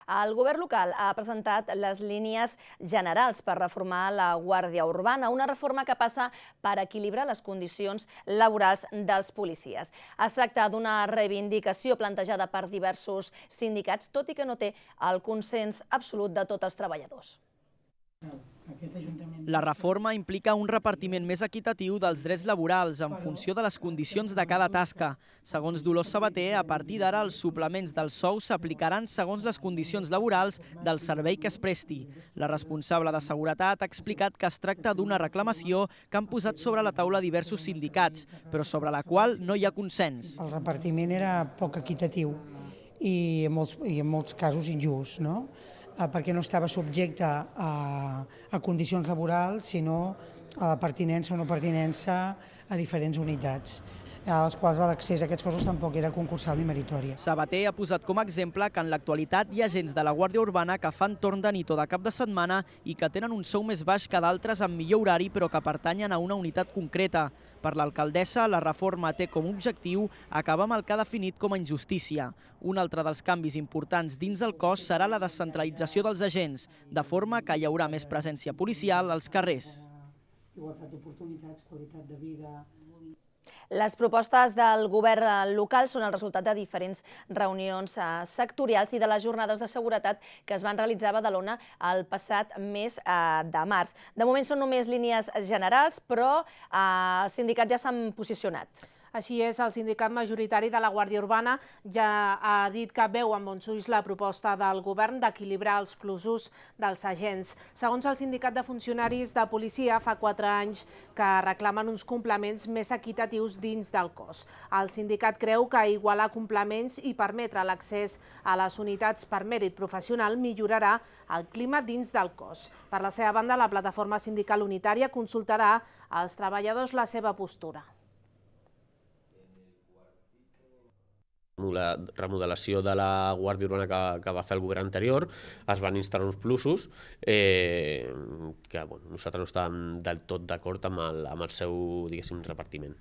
El govern local ha presentat les línies generals per reformar la Guàrdia Urbana, una reforma que passa per equilibrar les condicions laborals dels policies. Es tracta d'una reivindicació plantejada per diversos sindicats, tot i que no té el consens absolut de tots els treballadors. La reforma implica un repartiment més equitatiu dels drets laborals en funció de les condicions de cada tasca. Segons Dolors Sabater, a partir d'ara els suplements dels sous s'aplicaran segons les condicions laborals del servei que es presti. La responsable de seguretat ha explicat que es tracta d'una reclamació que han posat sobre la taula diversos sindicats, però sobre la qual no hi ha consens. El repartiment era poc equitatiu i en molts casos injust, no? Perquè no estava subjecte a condicions laborals, sinó a la pertinença o no pertinença a diferents unitats, a les quals l'accés a aquests cossos tampoc era concursal ni meritòria. Sabater ha posat com a exemple que en l'actualitat hi ha agents de la Guàrdia Urbana que fan torn de nit o de cap de setmana i que tenen un sou més baix que d'altres amb millor horari però que pertanyen a una unitat concreta. Per l'alcaldessa, la reforma té com a objectiu acabar amb el que ha definit com a injustícia. Un altre dels canvis importants dins el cos serà la descentralització dels agents, de forma que hi haurà més presència policial als carrers. Igualtat d'oportunitats, qualitat de vida. Les propostes del govern local són el resultat de diferents reunions sectorials i de les jornades de seguretat que es van realitzar a Badalona el passat mes de març. De moment són només línies generals, però els sindicats ja s'han posicionat. Així és, el sindicat majoritari de la Guàrdia Urbana ja ha dit que veu amb bons ulls la proposta del govern d'equilibrar els plusos dels agents. Segons el sindicat de funcionaris de policia, fa 4 anys que reclamen uns complements més equitatius dins del cos. El sindicat creu que igualar complements i permetre l'accés a les unitats per mèrit professional millorarà el clima dins del cos. Per la seva banda, la plataforma sindical unitària consultarà als treballadors la seva postura. La remodelació de la Guàrdia Urbana que va fer el govern anterior, es van instal·lar uns plusos que nosaltres no estàvem del tot d'acord amb el seu, diguéssim, repartiment.